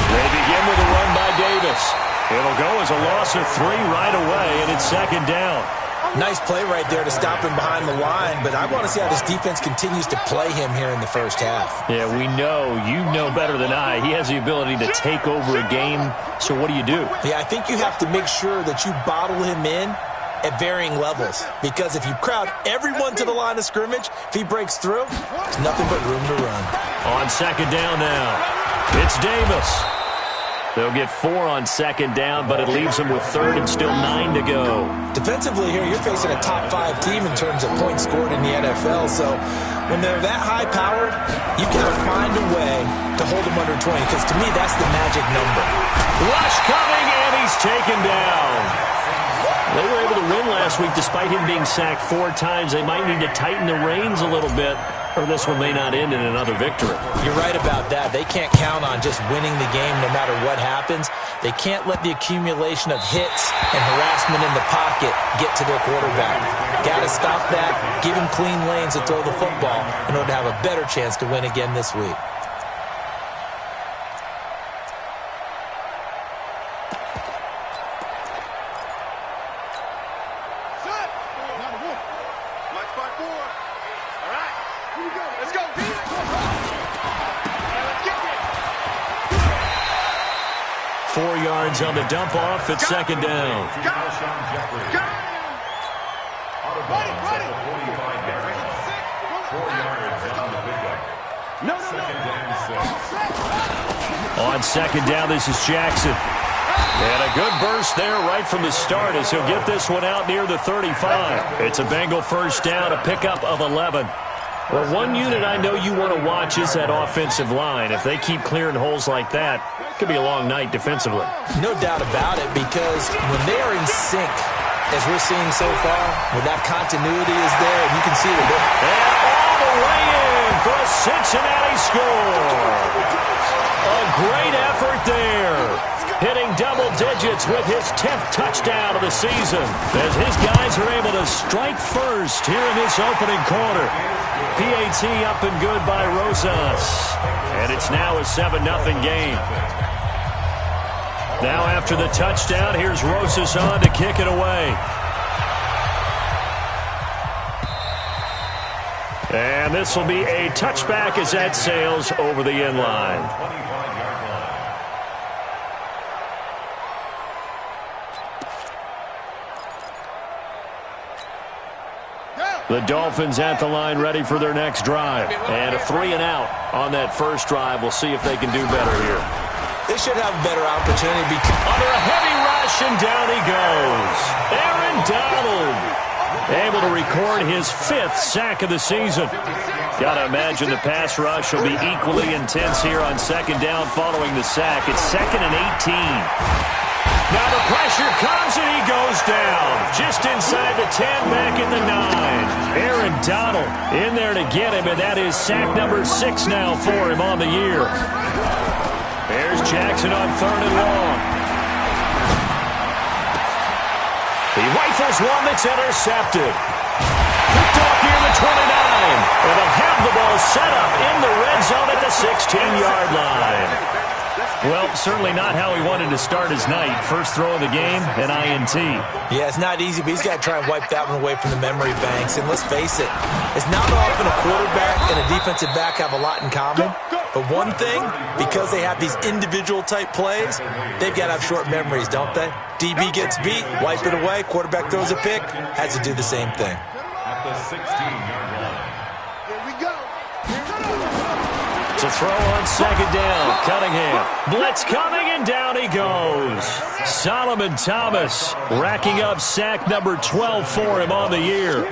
They begin with a run by Davis. It'll go as a loss of 3 right away, and it's second down. Nice play right there to stop him behind the line, but I want to see how this defense continues to play him here in the first half. Yeah, we know. You know better than I. He has the ability to take over a game, so what do? Yeah, I think you have to make sure that you bottle him in at varying levels, because if you crowd everyone to the line of scrimmage, if he breaks through, there's nothing but room to run. On second down now, it's Davis. They'll get 4 on second down, but it leaves them with third and still 9 to go. Defensively here, you're facing a top 5 team in terms of points scored in the NFL, so when they're that high-powered, you've got to find a way to hold them under 20, because to me, that's the magic number. Rush coming, and he's taken down. They were able to win last week despite him being sacked 4 times. They might need to tighten the reins a little bit, or this one may not end in another victory. You're right about that. They can't count on just winning the game no matter what happens. They can't let the accumulation of hits and harassment in the pocket get to their quarterback. Got to stop that, give him clean lanes to throw the football in order to have a better chance to win again this week. On the dump off at second down. On second down, this is Jackson. And a good burst there right from the start as he'll get this one out near the 35. It's a Bengal first down, a pickup of 11. Well, one unit I know you want to watch is that offensive line. If they keep clearing holes like that, it could be a long night defensively. No doubt about it, because when they are in sync, as we're seeing so far, when that continuity is there, and you can see it. And all the way in for a Cincinnati score. A great effort there. Hitting double digits with his 10th touchdown of the season, as his guys are able to strike first here in this opening quarter. PAT up and good by Rosas. And it's now a 7-0 game. Now after the touchdown, here's Rosas on to kick it away. And this will be a touchback as that sails over the end line. The Dolphins at the line ready for their next drive. And a 3 and out on that first drive. We'll see if they can do better here. They should have a better opportunity. Under a heavy rush, and down he goes. Aaron Donald able to record his 5th sack of the season. Got to imagine the pass rush will be equally intense here on second down following the sack. It's 2nd and 18. Now the pressure comes, and he goes down. Just inside the 10, back at the 9. Aaron Donald in there to get him, and that is sack number 6 now for him on the year. There's Jackson on 3rd and long. He rifles one that's intercepted. Picked off near the 29. And they'll have the ball set up in the red zone at the 16-yard line. Well, certainly not how he wanted to start his night. First throw of the game, an INT. Yeah, it's not easy, but he's got to try and wipe that one away from the memory banks. And let's face it, it's not often a quarterback and a defensive back have a lot in common. But one thing, because they have these individual type plays, they've got to have short memories, don't they? DB gets beat, wipe it away, quarterback throws a pick, has to do the same thing. At the 16-yard line. Here we go. To throw on second down, Cunningham. Blitz coming, and down he goes. Solomon Thomas racking up sack number 12 for him on the year.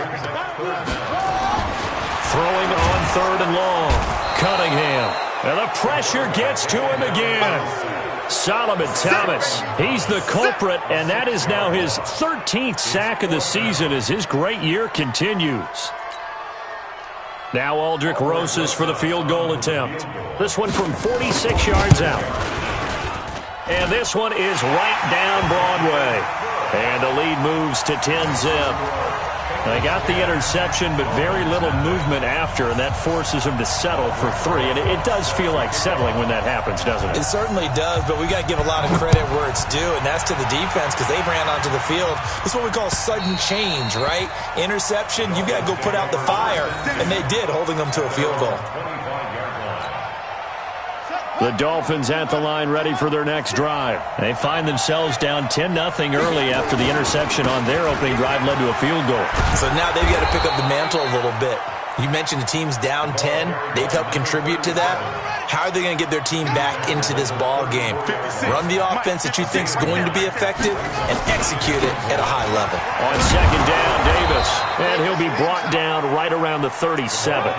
Throwing on 3rd and long. Cunningham. And the pressure gets to him again. Solomon Thomas, he's the culprit, and that is now his 13th sack of the season as his great year continues. Now Aldrich Rosas for the field goal attempt. This one from 46 yards out. And this one is right down Broadway. And the lead moves to 10-zip. They got the interception, but very little movement after, and that forces him to settle for 3. And it does feel like settling when that happens, doesn't it? It certainly does, but we got to give a lot of credit where it's due, and that's to the defense because they ran onto the field. It's what we call sudden change, right? Interception, you got to go put out the fire, and they did, holding them to a field goal. The Dolphins at the line ready for their next drive. They find themselves down 10-0 early after the interception on their opening drive led to a field goal. So now they've got to pick up the mantle a little bit. You mentioned the team's down 10. They've helped contribute to that. How are they going to get their team back into this ball game? Run the offense that you think is going to be effective and execute it at a high level. On second down, Davis. And he'll be brought down right around the 37.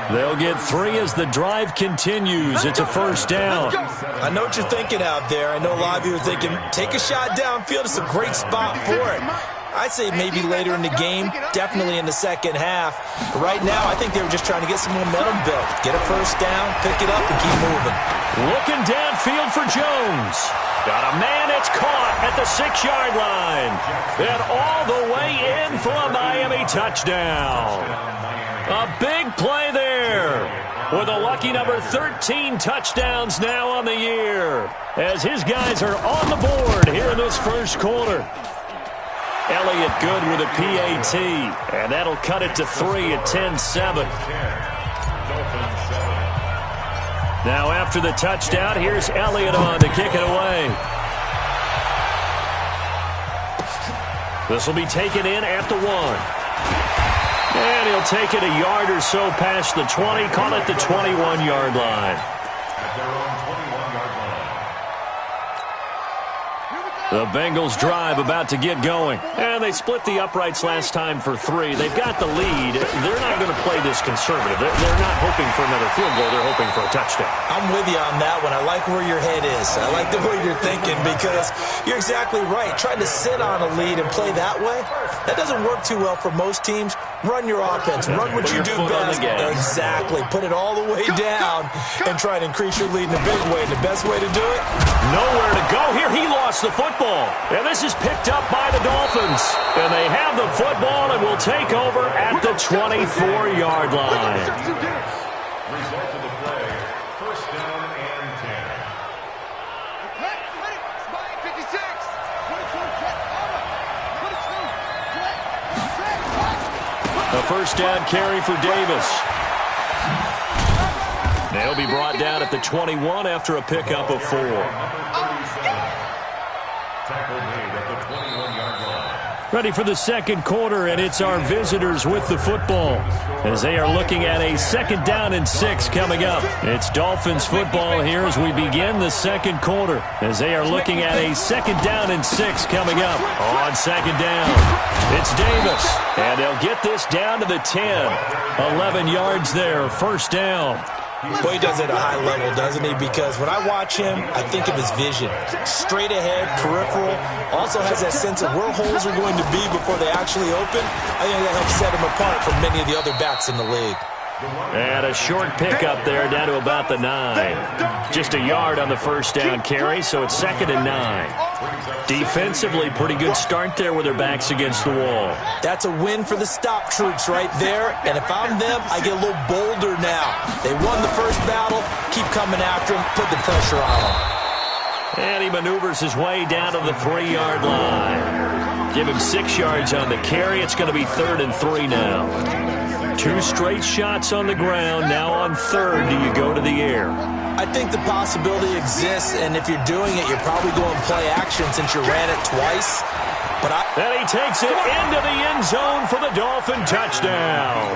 They'll get 3 as the drive continues. It's a first down. I know what you're thinking out there. I know a lot of you are thinking, take a shot downfield. It's a great spot for it. I'd say maybe later in the game, definitely in the second half. But right now, I think they were just trying to get some momentum built. Get a first down, pick it up, and keep moving. Looking downfield for Jones. Got a man, it's caught at the 6-yard line. And all the way in for a Miami touchdown. A big play there. With a lucky number 13 touchdowns now on the year. As his guys are on the board here in this first quarter. Elliott good with a PAT. And that'll cut it to 3 at 10-7. Now after the touchdown, here's Elliott on to kick it away. This will be taken in at the 1. And he'll take it a yard or so past the 20, call it the 21-yard line. At their own 21-yard line. The Bengals drive about to get going. And they split the uprights last time for 3. They've got the lead. They're not going to play this conservative. They're not hoping for another field goal. They're hoping for a touchdown. I'm with you on that one. I like where your head is. I like the way you're thinking because you're exactly right. Trying to sit on a lead and play that way, that doesn't work too well for most teams. Run your offense. Run what you do best. Exactly. Put it all the way down and try to increase your lead in a big way. The best way to do it? Nowhere to go here. He lost the football. And this is picked up by the Dolphins. And they have the football and will take over at the 24-yard line. Result of the play, first down and 10. A first down carry for Davis. They'll be brought down at the 21 after a pickup of 4. Tackle made at the 21-yard line. Ready for the second quarter, and it's our visitors with the football as they are looking at a 2nd down and 6 coming up. It's Dolphins football here as we begin the second quarter as they are looking at a 2nd down and 6 coming up. On 2nd down, it's Davis, and they'll get this down to the 10. 11 yards there, first down. Boy, he does it at a high level, doesn't he? Because when I watch him, I think of his vision. Straight ahead, peripheral. Also has that sense of where holes are going to be before they actually open. I think that helps set him apart from many of the other backs in the league. And a short pickup there down to about the 9. Just a yard on the first down carry, so it's 2nd and 9. Defensively, pretty good start there with their backs against the wall. That's a win for the stop troops right there. And if I'm them, I get a little bolder now. They won the first battle. Keep coming after him. Put the pressure on him. And he maneuvers his way down to the 3-yard line. Give him 6 yards on the carry. It's going to be 3rd and 3 now. 2 straight shots on the ground. Now on 3rd, do you go to the air? I think the possibility exists, and if you're doing it, you're probably going play action since you ran it twice. And he takes it into the end zone for the Dolphin touchdown.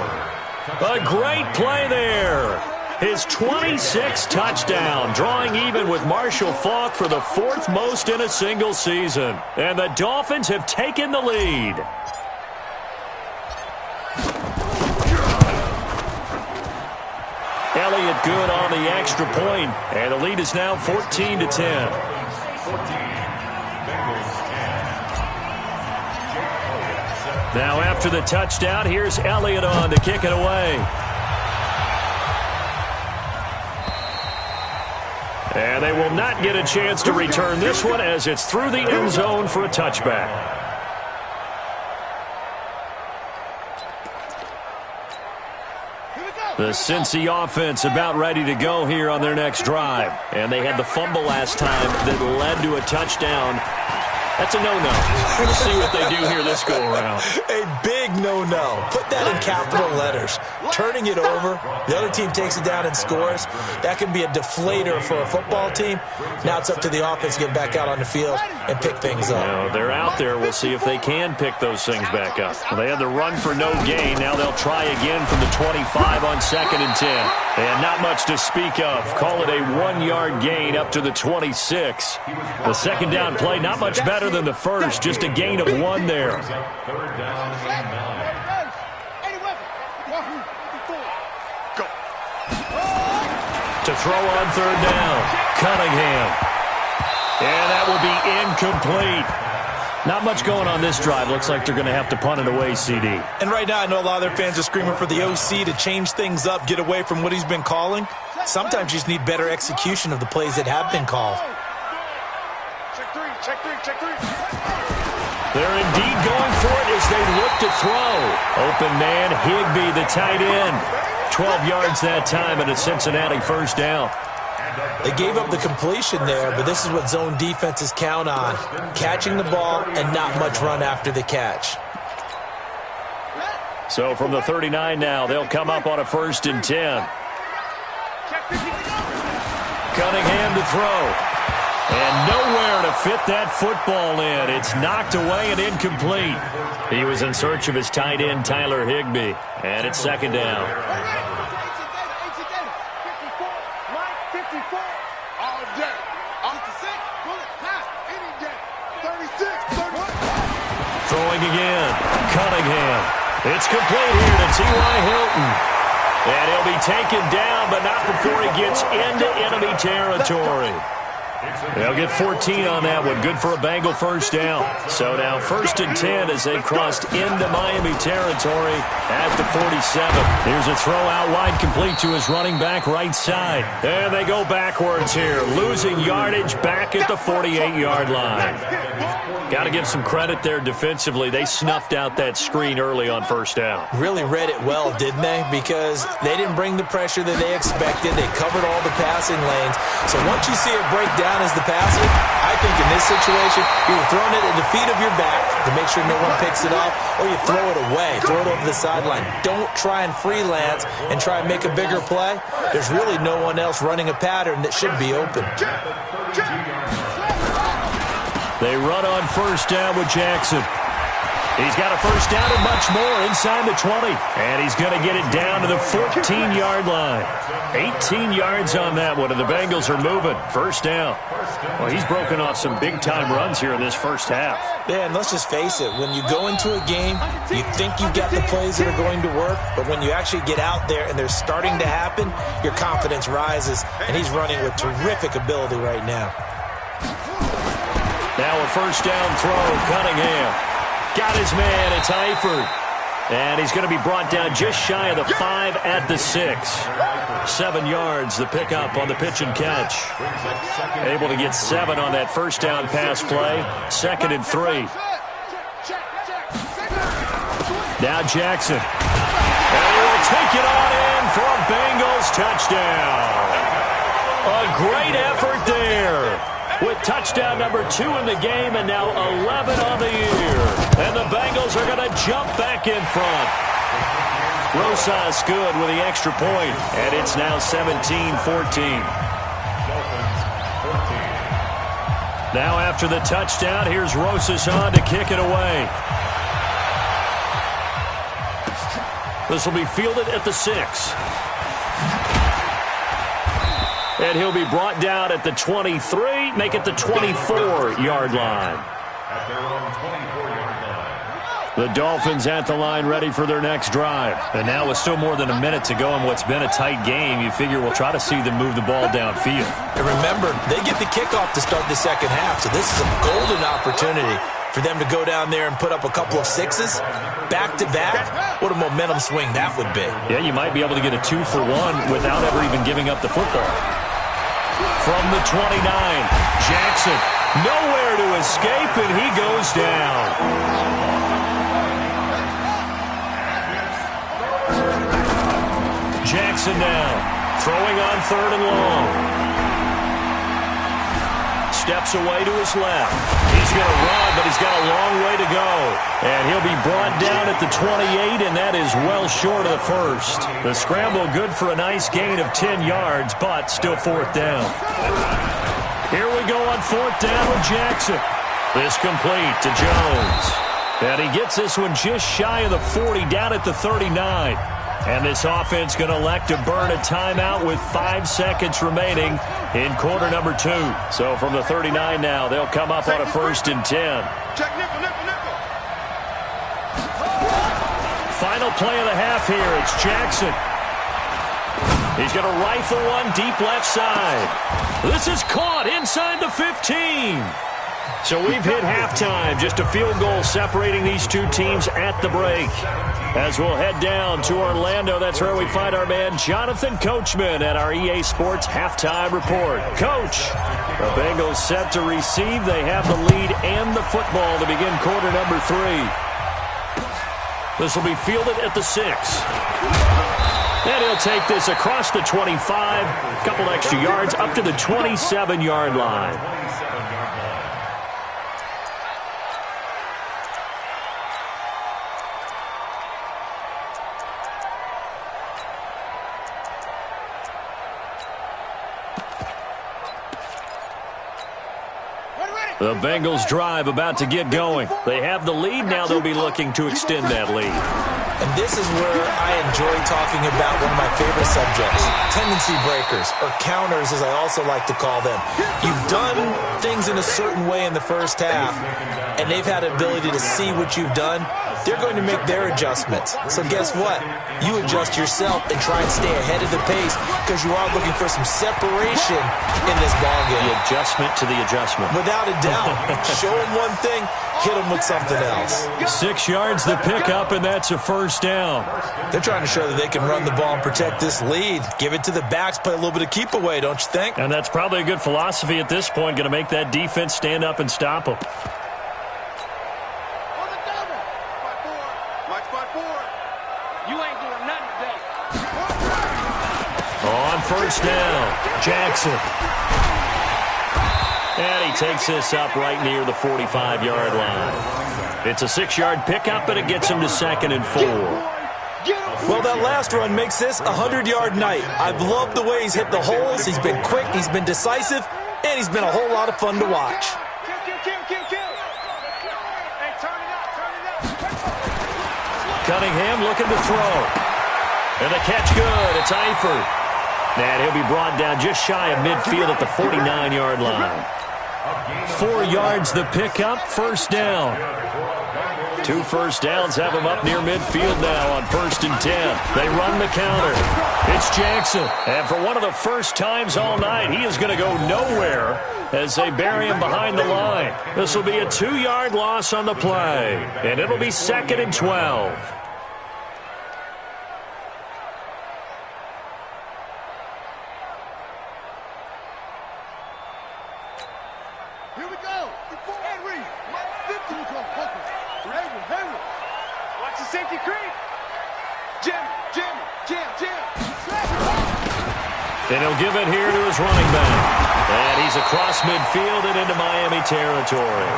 A great play there. His 26th touchdown, drawing even with Marshall Faulk for the 4th most in a single season. And the Dolphins have taken the lead. Elliott good on the extra point, and the lead is now 14-10. 14. Now after the touchdown, here's Elliott on to kick it away. And they will not get a chance to return this one as it's through the end zone for a touchback. The Cincy offense about ready to go here on their next drive. And they had the fumble last time that led to a touchdown. That's a no-no. We'll see what they do here this go-around. A big no-no. Put that in capital letters. Turning it over, the other team takes it down and scores. That can be a deflator for a football team. Now it's up to the offense to get back out on the field and pick things up. Now, they're out there. We'll see if they can pick those things back up. Well, they had the run for no gain. Now they'll try again from the 25 on 2nd and 10. And not much to speak of. Call it a 1-yard gain up to the 26. The second down play, not much better than the first, just a gain of 1 there. To throw on 3rd down, Cunningham. And that will be incomplete. Not much going on this drive. Looks like they're going to have to punt it away, CD. And right now, I know a lot of their fans are screaming for the OC to change things up, get away from what he's been calling. Sometimes you just need better execution of the plays that have been called. Check three. They're indeed going for it as they look to throw. Open man, Higbee, the tight end. 12 yards that time and a Cincinnati first down. They gave up the completion there, but this is what zone defenses count on. Catching the ball and not much run after the catch. So from the 39 now, they'll come up on a 1st and 10. Cunningham to throw. And nowhere to fit that football in. It's knocked away and incomplete. He was in search of his tight end, Tyler Higbee. And it's 2nd down. Throwing again. Cunningham. It's complete here to T.Y. Hilton. And he'll be taken down, but not before he gets into enemy territory. They'll get 14 on that one. Good for a Bengal first down. So now 1st and 10 as they've crossed into Miami territory at the 47. Here's a throw out wide complete to his running back right side. And they go backwards here, losing yardage back at the 48-yard line. Got to give some credit there defensively. They snuffed out that screen early on 1st down. Really read it well, didn't they? Because they didn't bring the pressure that they expected. They covered all the passing lanes. So once you see it break down as the passer, I think in this situation, you're throwing it at the feet of your back to make sure no one picks it up, or you throw it away, throw it over the sideline. Don't try and freelance and try and make a bigger play. There's really no one else running a pattern that should be open. They run on 1st down with Jackson. He's got a 1st down and much more inside the 20. And he's going to get it down to the 14-yard line. 18 yards on that one, and the Bengals are moving. 1st down. Well, he's broken off some big-time runs here in this first half. Yeah, and let's just face it. When you go into a game, you think you've got the plays that are going to work, but when you actually get out there and they're starting to happen, your confidence rises, and he's running with terrific ability right now. Now a 1st down throw, Cunningham. Got his man, it's Eifert. And he's going to be brought down just shy of the 5 at the 6. 7 yards, the pickup on the pitch and catch. Able to get 7 on that 1st down pass play. 2nd and 3. Now Jackson. And he will take it on in for a Bengals touchdown. A great effort there. With touchdown number 2 in the game and now 11 on the year. And the Bengals are going to jump back in front. Rosas good with the extra point, and it's now 17-14. Now after the touchdown, here's Rosas on to kick it away. This will be fielded at the 6. And he'll be brought down at the 23, make it the 24-yard line. At their own 24-yard line. The Dolphins at the line ready for their next drive. And now with still more than a minute to go in what's been a tight game, you figure we'll try to see them move the ball downfield. And remember, they get the kickoff to start the second half, so this is a golden opportunity for them to go down there and put up a couple of 6s back-to-back. What a momentum swing that would be. Yeah, you might be able to get a 2-for-1 without ever even giving up the football. From the 29, Jackson, nowhere to escape, and he goes down. Jackson now, throwing on 3rd and long. Steps away to his left. He's going to run, but he's got a long way to go. And he'll be brought down at the 28, and that is well short of the first. The scramble good for a nice gain of 10 yards, but still 4th down. Here we go on 4th down with Jackson. This complete to Jones. And he gets this one just shy of the 40, down at the 39. And this offense going to elect to burn a timeout with 5 seconds remaining in quarter number 2. So from the 39 now, they'll come up on a 1st and 10. Final play of the half here. It's Jackson. He's going to rifle one deep left side. This is caught inside the 15. So we've hit halftime. Just a field goal separating these two teams at the break. As we'll head down to Orlando, that's where we find our man Jonathan Coachman at our EA Sports Halftime Report. Coach, the Bengals set to receive. They have the lead and the football to begin quarter number 3. This will be fielded at the 6. And he'll take this across the 25, a couple extra yards up to the 27-yard line. The Bengals drive about to get going. They have the lead. Now they'll be looking to extend that lead. And this is where I enjoy talking about one of my favorite subjects, tendency breakers, or counters as I also like to call them. You've done things in a certain way in the first half, and they've had the ability to see what you've done. They're going to make their adjustments. So guess what? You adjust yourself and try and stay ahead of the pace because you are looking for some separation in this ballgame. The adjustment to the adjustment. Without a doubt. Show them one thing, hit them with something else. 6 yards the pickup, and that's a 1st down. They're trying to show that they can run the ball and protect this lead. Give it to the backs, play a little bit of keep away, don't you think? And that's probably a good philosophy at this point, going to make that defense stand up and stop them. On 1st down, Jackson. And he takes this up right near the 45-yard line. It's a 6-yard pickup, but it gets him to 2nd and 4. Well, that last run makes this a 100-yard night. I've loved the way he's hit the holes. He's been quick, he's been decisive, and he's been a whole lot of fun to watch. Cunningham looking to throw. And the catch good. It's Eifert. And he'll be brought down just shy of midfield at the 49-yard line. 4 yards the pickup, 1st down. 2 1st downs have him up near midfield now on 1st and 10. They run the counter. It's Jackson. And for one of the first times all night, he is going to go nowhere as they bury him behind the line. This will be a 2-yard loss on the play. And it'll be 2nd and 12. And he'll give it here to his running back. And he's across midfield and into Miami territory.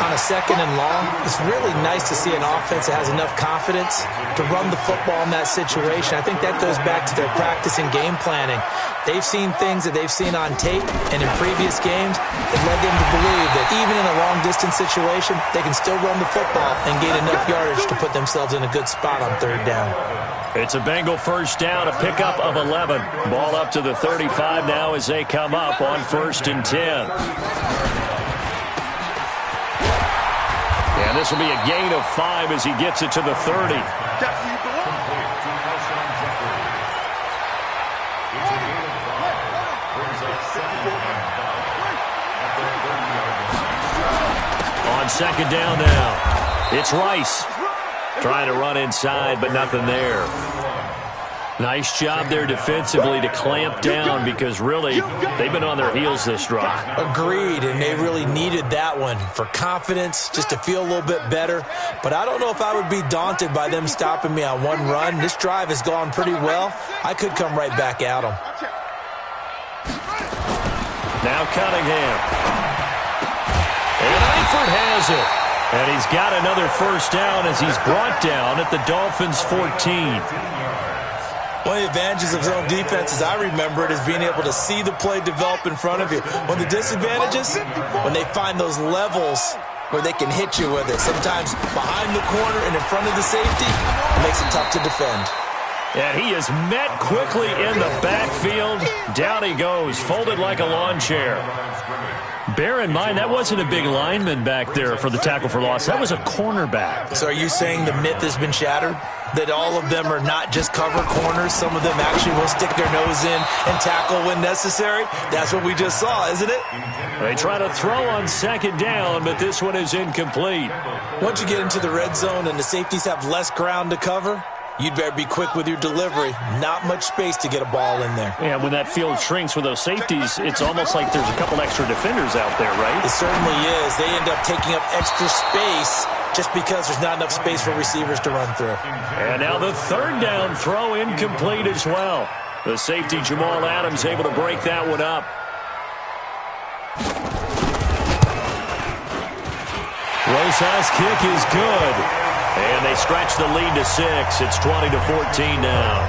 On a 2nd and long, it's really nice to see an offense that has enough confidence to run the football in that situation. I think that goes back to their practice and game planning. They've seen things that they've seen on tape and in previous games that led them to believe that even in a long-distance situation, they can still run the football and gain enough yardage to put themselves in a good spot on 3rd down. It's a Bengal 1st down, a pickup of 11. Ball up to the 35 now as they come up on 1st and 10. And this will be a gain of 5 as he gets it to the 30. On 2nd down now, it's Rice. Trying to run inside, but nothing there. Nice job there defensively to clamp down because really they've been on their heels this drive. Agreed, and they really needed that one for confidence, just to feel a little bit better. But I don't know if I would be daunted by them stopping me on one run. This drive has gone pretty well. I could come right back at them. Now Cunningham. And Eifert has it. And he's got another first down as he's brought down at the Dolphins' 14. One of the advantages of zone defense, as I remember it, is being able to see the play develop in front of you. One of the disadvantages, when they find those levels where they can hit you with it. Sometimes behind the corner and in front of the safety, it makes it tough to defend. And he is met quickly in the backfield. Down he goes, folded like a lawn chair. Bear in mind, that wasn't a big lineman back there for the tackle for loss. That was a cornerback. So are you saying the myth has been shattered? That all of them are not just cover corners? Some of them actually will stick their nose in and tackle when necessary? That's what we just saw, isn't it? They try to throw on second down, but this one is incomplete. Once you get into the red zone and the safeties have less ground to cover, you'd better be quick with your delivery. Not much space to get a ball in there. Yeah, when that field shrinks with those safeties, it's almost like there's a couple extra defenders out there, right? It certainly is. They end up taking up extra space just because there's not enough space for receivers to run through. And now the third down throw incomplete as well. The safety, Jamal Adams, able to break that one up. Rosas' kick is good. And they stretch the lead to 6. It's 20-14 now.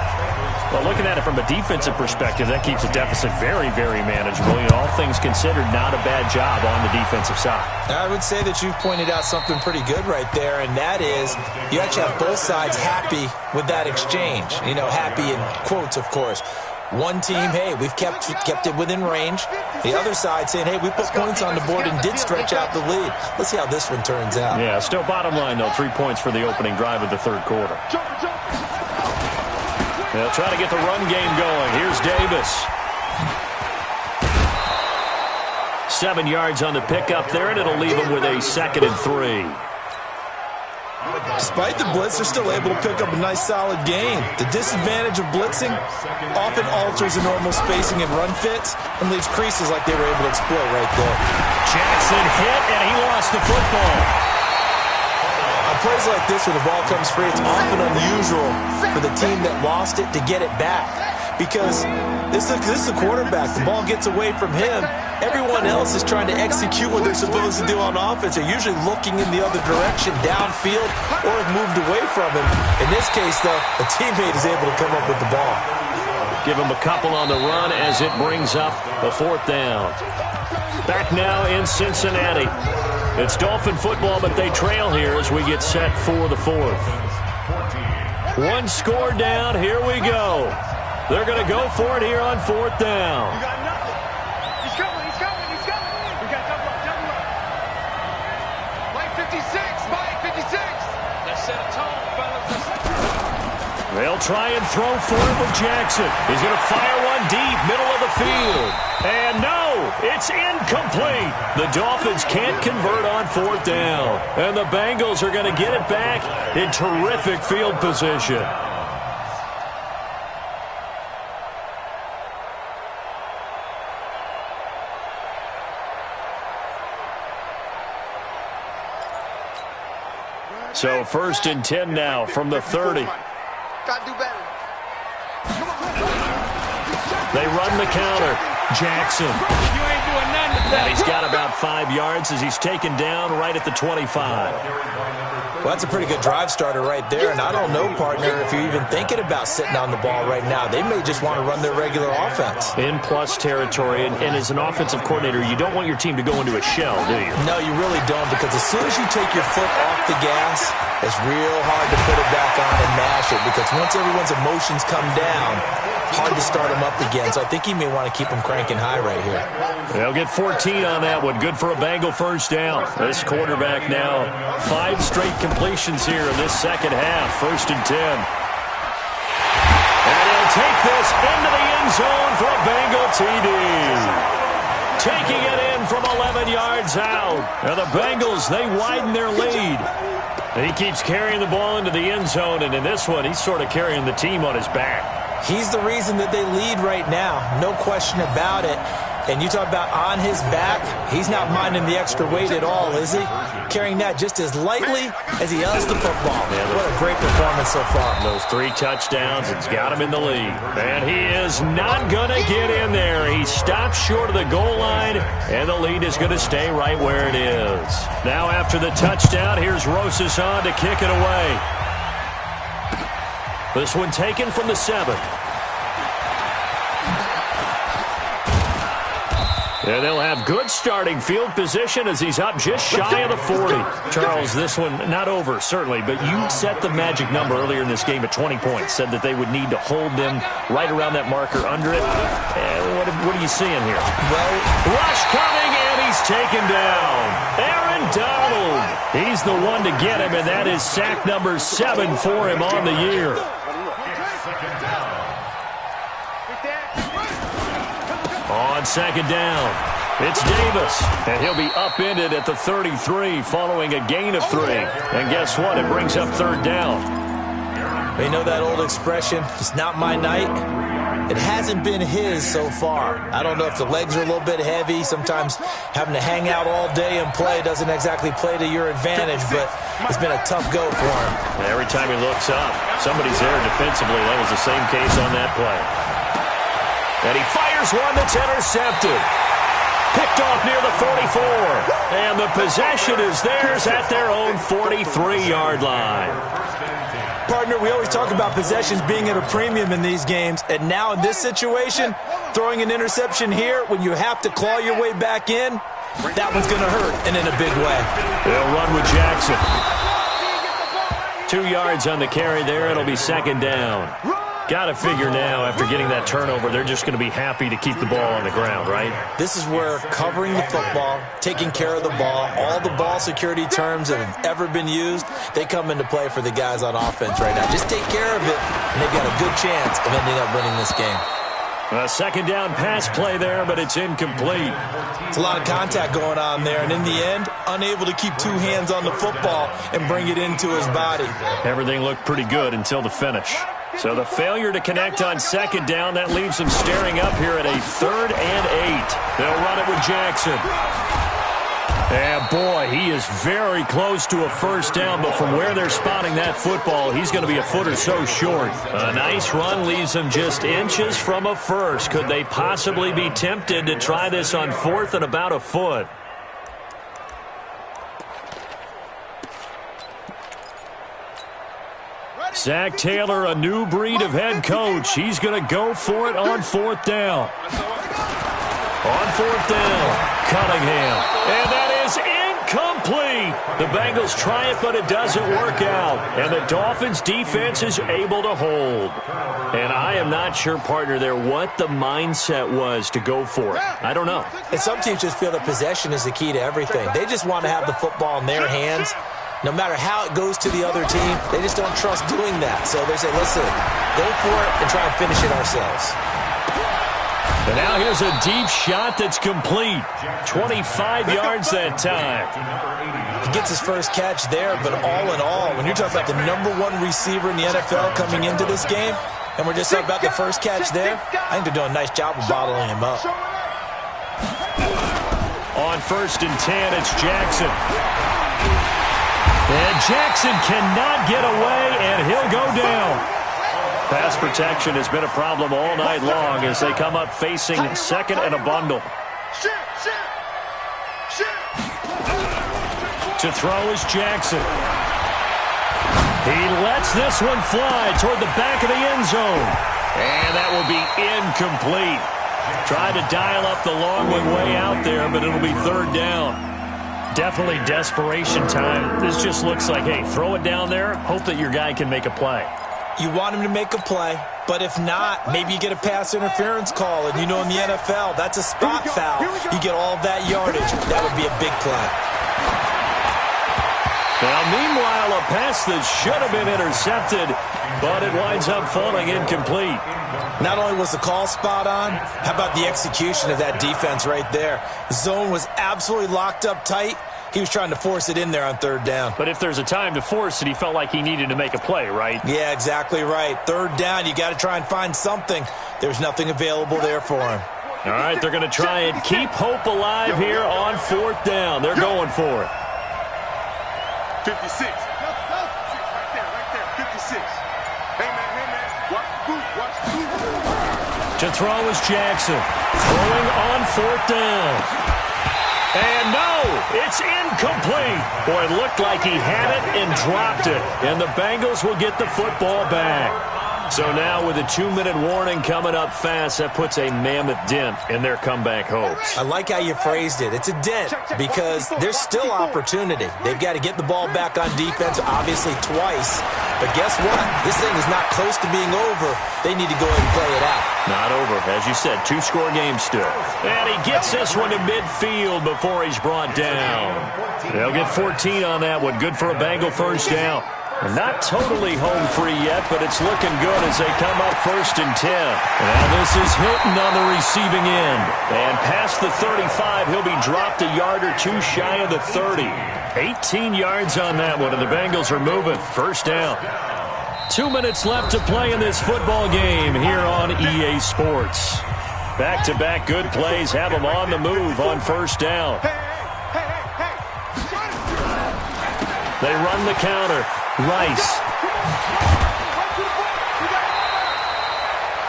Well, looking at it from a defensive perspective, that keeps the deficit very, very manageable. You know, all things considered, not a bad job on the defensive side. I would say that you've pointed out something pretty good right there, and that is you actually have both sides happy with that exchange. You know, happy in quotes, of course. One team, hey, we've kept it within range. The other side saying, hey, we put points on the board and did stretch out the lead. Let's see how this one turns out. Yeah, still bottom line, though, 3 points for the opening drive of the third quarter. They'll try to get the run game going. Here's Davis. 7 yards on the pickup there, and it'll leave him with a 2nd and 3. Despite the blitz, they're still able to pick up a nice, solid gain. The disadvantage of blitzing often alters the normal spacing and run fits and leaves creases like they were able to exploit right there. Jackson hit, and he lost the football. On plays like this where the ball comes free, it's often unusual for the team that lost it to get it back. Because this is a quarterback. The ball gets away from him. Everyone else is trying to execute what they're supposed to do on offense. They're usually looking in the other direction, downfield, or have moved away from him. In this case, though, a teammate is able to come up with the ball. Give him a couple on the run as it brings up the 4th down. Back now in Cincinnati. It's Dolphin football, but they trail here as we get set for the 4th. 1 score down. Here we go. They're going to go for it here on 4th down. He's coming. We got double up. Mike 56. Let's set a tone, fellas. They'll try and throw for it with Jackson. He's going to fire one deep, middle of the field. And no, it's incomplete. The Dolphins can't convert on 4th down. And the Bengals are going to get it back in terrific field position. So 1st and 10 now from the 30. Gotta do better. They run the counter. Jackson. You ain't doing nothing to And he's got about 5 yards as he's taken down right at the 25. Well, that's a pretty good drive starter right there, and I don't know, partner, if you're even thinking about sitting on the ball right now. They may just want to run their regular offense. In plus territory, and as an offensive coordinator, you don't want your team to go into a shell, do you? No, you really don't, because as soon as you take your foot off the gas, it's real hard to put it back on and mash it, because once everyone's emotions come down, hard to start them up again. So I think he may want to keep them cranking high right here. They'll get 14 on that one. Good for a Bengal first down. This quarterback now 5 straight completions here in this second half. 1st and 10. And he'll take this into the end zone for a Bengal TD. Taking it in from 11 yards out. And the Bengals, they widen their lead. And he keeps carrying the ball into the end zone. And in this one, he's sort of carrying the team on his back. He's the reason that they lead right now. No question about it. And you talk about on his back, he's not minding the extra weight at all, is he? Carrying that just as lightly as he does the football. What a great performance so far. Those 3 touchdowns, it's got him in the lead. And he is not going to get in there. He stops short of the goal line, and the lead is going to stay right where it is. Now after the touchdown, here's Rosas on to kick it away. This one taken from the 7. And they'll have good starting field position as he's up just shy of the 40. Charles, this one not over, certainly, but you set the magic number earlier in this game at 20 points. Said that they would need to hold them right around that marker under it. What are you seeing here? Well, rush coming, and he's taken down. Aaron Donald. He's the one to get him, and that is sack number 7 for him on the year. On second down, it's Davis, and he'll be upended at the 33 following a gain of 3. And guess what? It brings up third down. They know that old expression, it's not my night. It hasn't been his so far. I don't know if the legs are a little bit heavy. Sometimes having to hang out all day and play doesn't exactly play to your advantage, but it's been a tough go for him. Every time he looks up, somebody's there defensively. That was the same case on that play. And he fires one that's intercepted. Picked off near the 44. And the possession is theirs at their own 43-yard line. Partner, we always talk about possessions being at a premium in these games. And now in this situation, throwing an interception here when you have to claw your way back in, that one's going to hurt, and in a big way. They'll run with Jackson. 2 yards on the carry there. It'll be second down. Got to figure now, after getting that turnover, they're just going to be happy to keep the ball on the ground, right? This is where covering the football, taking care of the ball, all the ball security terms that have ever been used, they come into play for the guys on offense right now. Just take care of it, and they've got a good chance of ending up winning this game. A second down pass play there, but it's incomplete. It's a lot of contact going on there, and in the end, unable to keep 2 hands on the football and bring it into his body. Everything looked pretty good until the finish. So the failure to connect on second down, that leaves them staring up here at a 3rd and 8. They'll run it with Jackson. And boy, he is very close to a first down, but from where they're spotting that football, he's going to be a foot or so short. A nice run leaves them just inches from a first. Could they possibly be tempted to try this on 4th and about a foot? Zach Taylor, a new breed of head coach. He's going to go for it on 4th down. On 4th down, Cunningham. And that is incomplete. The Bengals try it, but it doesn't work out. And the Dolphins' defense is able to hold. And I am not sure, partner, there what the mindset was to go for it. I don't know. And some teams just feel that possession is the key to everything. They just want to have the football in their hands. No matter how it goes to the other team, they just don't trust doing that. So they say, listen, go for it and try and finish it ourselves. And now here's a deep shot that's complete. 25 yards that time. He gets his first catch there, but all in all, when you're talking about the #1 receiver in the NFL coming into this game, and we're just talking about the first catch there, I think they're doing a nice job of bottling him up. On 1st and 10, it's Jackson. And Jackson cannot get away, and he'll go down. Pass protection has been a problem all night long as they come up facing 2nd and a bundle. To throw is Jackson. He lets this one fly toward the back of the end zone. And that will be incomplete. Tried to dial up the long one way out there, but it'll be 3rd down. Definitely desperation time. This just looks like, hey, throw it down there, hope that your guy can make a play. You want him to make a play, but if not, maybe you get a pass interference call, and you know in the NFL, that's a spot foul. You get all of that yardage. That would be a big play. Now, meanwhile, a pass that should have been intercepted, but it winds up falling incomplete. Not only was the call spot on, how about the execution of that defense right there? The zone was absolutely locked up tight. He was trying to force it in there on third down. But if there's a time to force it, he felt like he needed to make a play, right? Yeah, exactly right. Third down, you got to try and find something. There's nothing available there for him. All right, they're going to try and keep hope alive here on fourth down. They're going for it. 56. Right there. 56. Hey, man. Watch the boot. To throw is Jackson. Throwing on fourth down. And no, it's incomplete. Boy, it looked like he had it and dropped it. And the Bengals will get the football back. So now with a 2-minute warning coming up fast, that puts a mammoth dent in their comeback hopes. I like how you phrased it. It's a dent because there's still opportunity. They've got to get the ball back on defense, obviously twice. But guess what? This thing is not close to being over. They need to go ahead and play it out. Not over. As you said, 2-score game still. And he gets this one to midfield before he's brought down. They'll get 14 on that one. Good for a Bengal first down. Not totally home free yet, but it's looking good as they come up 1st and 10. Now this is Hilton on the receiving end. And past the 35, he'll be dropped a yard or two shy of the 30. 18 yards on that one, and the Bengals are moving. First down. 2 minutes left to play in this football game here on EA Sports. Back-to-back good plays have them on the move on first down. They run the counter. Rice.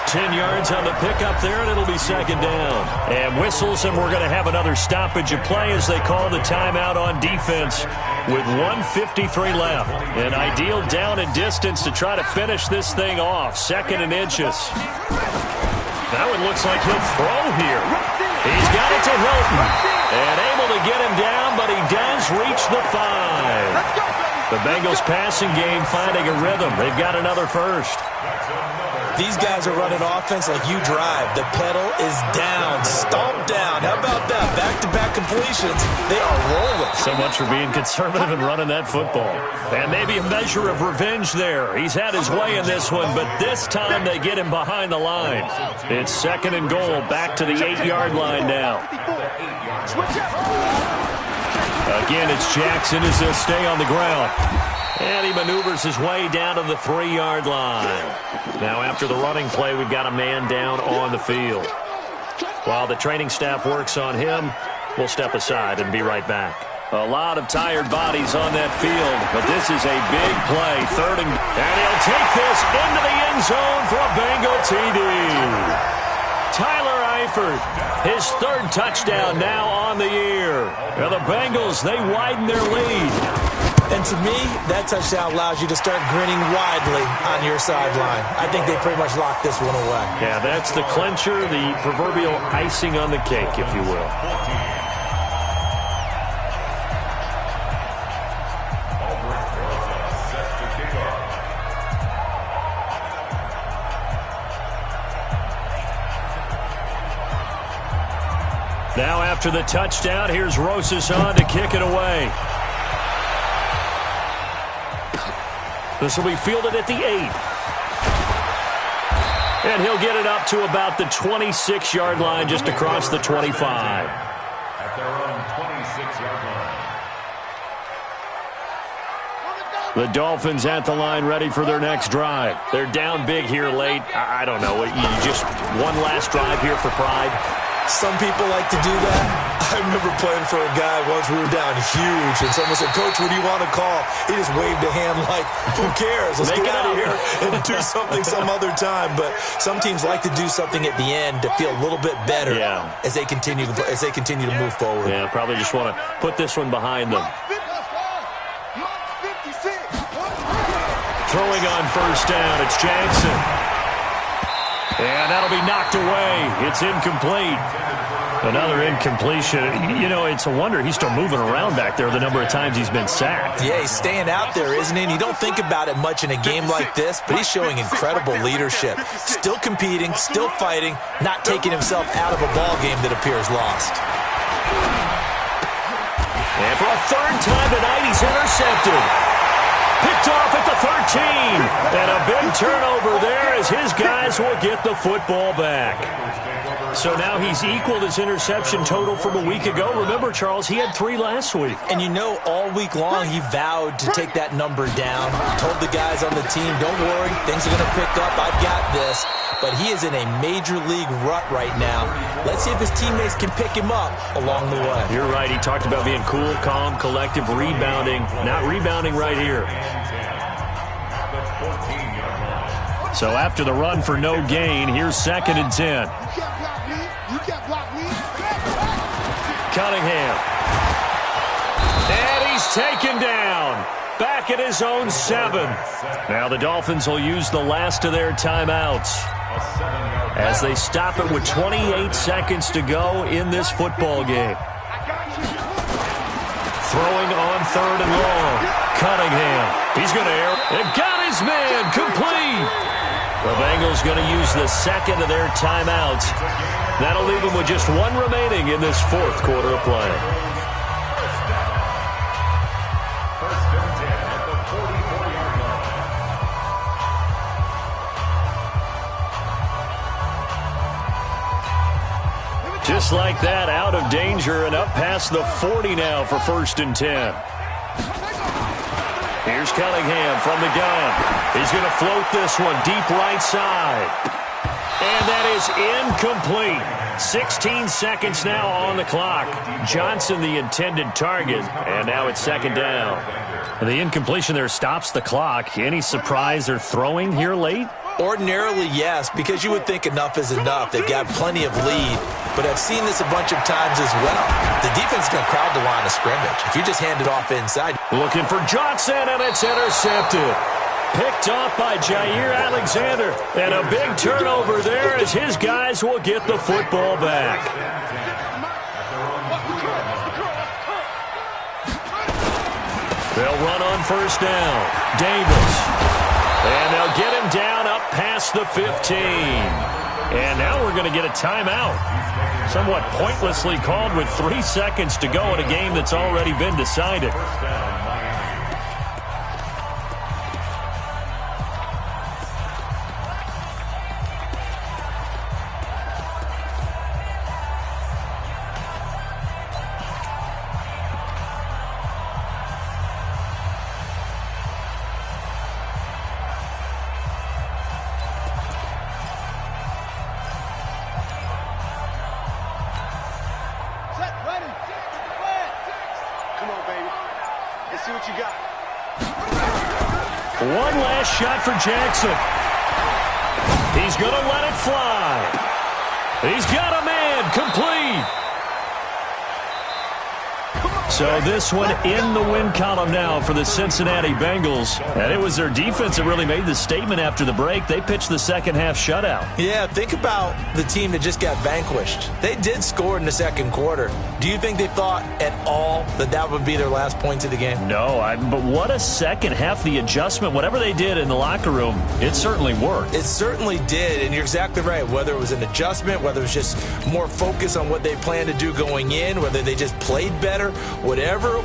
10 yards on the pickup there, and it'll be second down. And whistles, and we're going to have another stoppage of play as they call the timeout on defense with 1:53 left. An ideal down and distance to try to finish this thing off. 2nd and inches. Now it looks like he'll throw here. He's got it to Hilton. And able to get him down, but he does reach the 5. The Bengals passing game finding a rhythm. They've got another first. These guys are running offense like you drive. The pedal is down, stomped down. How about that? Back-to-back completions. They are rolling. So much for being conservative and running that football. And maybe a measure of revenge there. He's had his way in this one, but this time they get him behind the line. It's 2nd and goal, back to the 8-yard line now. Again, it's Jackson as they'll stay on the ground. And he maneuvers his way down to the 3-yard line. Now after the running play, we've got a man down on the field. While the training staff works on him, we'll step aside and be right back. A lot of tired bodies on that field, but this is a big play. 3rd and he'll take this into the end zone for a Bengal TD. Tyler Eifert, his 3rd touchdown now on the year. Now the Bengals, they widen their lead. And to me, that touchdown allows you to start grinning widely on your sideline. I think they pretty much locked this one away. Yeah, that's the clincher, the proverbial icing on the cake, if you will. Now after the touchdown, here's Rosas on to kick it away. This will be fielded at the 8. And he'll get it up to about the 26-yard line, just across the 25. At their own 26-yard line. The Dolphins at the line, ready for their next drive. They're down big here late. I don't know. You just one last drive here for pride. Some people like to do that. I remember playing for a guy once. We were down huge, and someone said, "Coach, what do you want to call?" He just waved a hand like, "Who cares? Let's get out of here and do something some other time." But some teams like to do something at the end to feel a little bit better as they continue to move forward. Yeah, probably just want to put this one behind them. Throwing on first down, it's Jackson. And that'll be knocked away. It's incomplete. Another incompletion. You know, it's a wonder he's still moving around back there the number of times he's been sacked. Yeah, he's staying out there, isn't he? And you don't think about it much in a game like this, but he's showing incredible leadership. Still competing, still fighting, not taking himself out of a ball game that appears lost. And for a 3rd time tonight, he's intercepted. Picked off at the 13. And a big turnover there as his guys guys will get the football back. So now he's equaled his interception total from a week ago. Remember, Charles, he had 3 last week. And you know, all week long he vowed to take that number down. Told the guys on the team, don't worry, things are going to pick up. I've got this. But he is in a major league rut right now. Let's see if his teammates can pick him up along the way. You're right. He talked about being cool, calm, collective, rebounding. Not rebounding right here. So after the run for no gain, here's 2nd and 10. Cunningham. And he's taken down. Back at his own 7. Now the Dolphins will use the last of their timeouts as they stop it with 28 seconds to go in this football game. Throwing on 3rd and long. Cunningham. He's going to air. And got his man. Complete. The Bengals going to use the 2nd of their timeouts. That'll leave them with just 1 remaining in this 4th quarter of play. First and 10 at the 44-yard line. Just like that, out of danger and up past the 40 now for 1st and 10. Here's Cunningham from the gun. He's going to float this one deep right side. And that is incomplete. 16 seconds now on the clock. Johnson, the intended target. And now it's 2nd down. The incompletion there stops the clock. Any surprise they're throwing here late? Ordinarily, yes, because you would think enough is enough. They've got plenty of lead. But I've seen this a bunch of times as well. The defense is going to crowd the line of scrimmage. If you just hand it off inside. Looking for Johnson, and it's intercepted. Picked off by Jair Alexander. And a big turnover there as his guys will get the football back. They'll run on 1st down. Davis. And they'll get him down up past the 15. And now we're going to get a timeout. Somewhat pointlessly called with 3 seconds to go in a game that's already been decided. One last shot for Jackson. He's going to let it fly. He's got a man. Complete. So this one in the win column now for the Cincinnati Bengals. And it was their defense that really made the statement after the break. They pitched the second half shutout. Yeah, think about the team that just got vanquished. They did score in the 2nd quarter. Do you think they thought at all that that would be their last points of the game? No, but what a second half. The adjustment, whatever they did in the locker room, it certainly worked. It certainly did, and you're exactly right. Whether it was an adjustment, whether it was just more focus on what they planned to do going in, whether they just played better, whatever.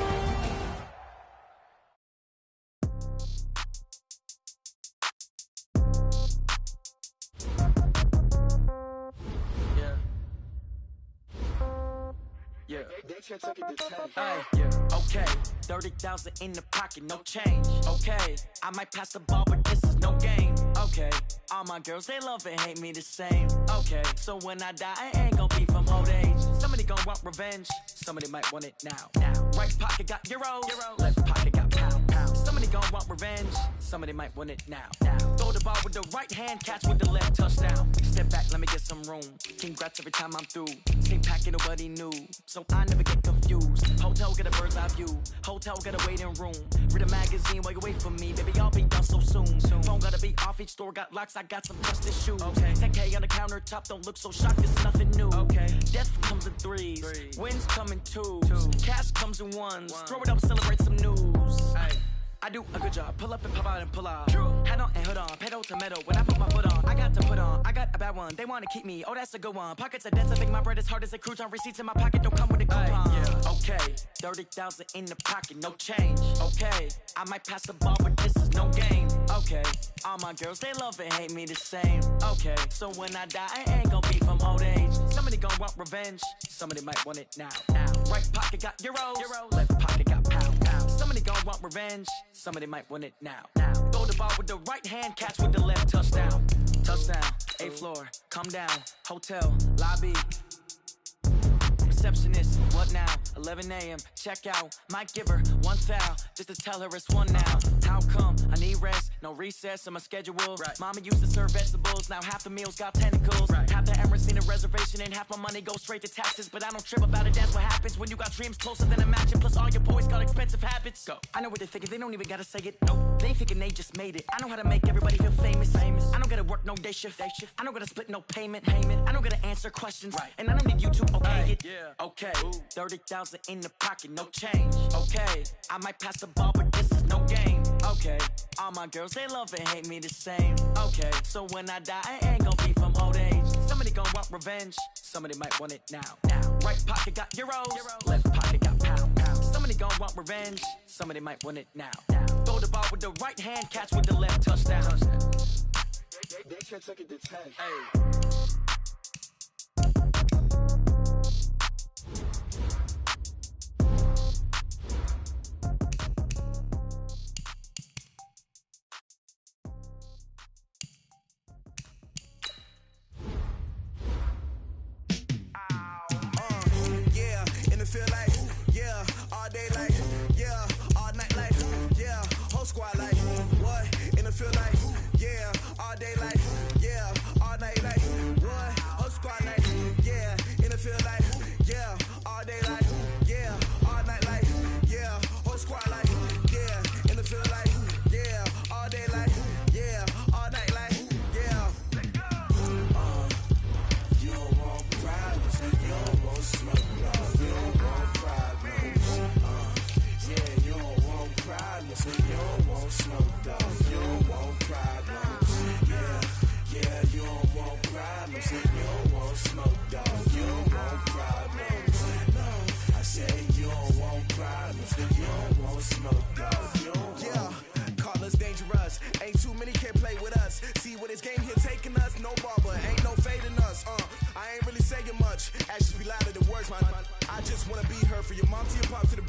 Okay, 30,000 in the pocket, no change. Okay, I might pass the ball, but this is no game. Okay, all my girls, they love and hate me the same. Okay, so when I die, I ain't gonna be from old age. Somebody gonna want revenge, somebody might want it now. Right pocket got euros, left pocket got pound. Somebody gonna want revenge, somebody might want it now. Throw the ball with the right hand, catch with the left, touchdown. Step back, let me get some room. Congrats every time I'm through. Same packet, nobody knew, so I never get confused. Hotel get a bird's eye view. Hotel get a waiting room. Read a magazine while you wait for me. Baby, I'll be done so soon. Phone gotta be off. Each store got locks. I got some trusted shoes. 10K on the countertop. Don't look so shocked. It's nothing new. Death comes in threes. Wins come in twos. Cash comes in ones. Throw it up, celebrate some news. I do a good job. Pull up and pop out and pull out. Head on and hood on. Pedal to metal. When I put my foot on, I got to put on. I got a bad one. They want to keep me. Oh, that's a good one. Pockets are dense. I think my bread is hard as a crouton. Receipts in my pocket don't come with a coupon. Okay, 30,000 in the pocket, no change. Okay, I might pass the ball, but this is no game. Okay, all all my girls, they love and hate me the same. Okay, so when I die, I ain't gon' be from old age. Somebody gon' want revenge, somebody might want it now. Right pocket got euros, left pocket got pound. Somebody gon' want revenge, somebody might want it now. Throw the ball with the right hand, catch with the left, touchdown. Touchdown, 8th floor, come down, hotel, lobby. Receptionist, what now? 11 a.m., check out. Might give her one foul, just to tell her it's one now. How come? I need rest, no recess in my schedule. Right. Mama used to serve vegetables, now half the meals got tentacles. Right. Half the Emirates need a reservation and half my money goes straight to taxes. But I don't trip about it, that's what happens when you got dreams closer than imagine. Plus all your boys got expensive habits. Go. I know what they're thinking, they don't even gotta say it. Nope. They thinking they just made it. I know how to make everybody feel famous. I don't gotta work no day shift. I don't gotta split no payment. I don't gotta answer questions. Right. And I don't need you to okay it. Yeah. Okay, 30,000 in the pocket, no change. Okay, I might pass the ball, but this is no game. Okay, all my girls, they love and hate me the same. Okay, so when I die, I ain't gon' be from old age. Somebody gon' want revenge, somebody might want it now. Right pocket got euros, left pocket got pound. Somebody gon' want revenge, somebody might want it now. Throw the ball with the right hand, catch with the left, touchdown. They can't take it to 10. Hey. Feel like, yeah, all day like, yeah, all night like, yeah, whole squad like, what? In the feel like, yeah, all day like, yeah, all night like, what? Whole squad like, yeah, in the feel like, yeah, all day like, yeah, all night like, yeah, whole squad like, yeah, in the feel like, yeah, all day like, yeah, all night like, yeah. You don't want problems, you don't want smoke. You don't want smoke, dog. You don't want problems. Yeah, you don't want problems. You don't want smoke, dog. You don't want problems. No, I said you don't want problems. You don't want smoke, dog. You don't want. Call us dangerous. Ain't too many can play with us. See what this game here taking us. No barber, ain't no fading us. I ain't really saying much. Actions be louder than words, man. I just wanna be heard for your mom to your pop to the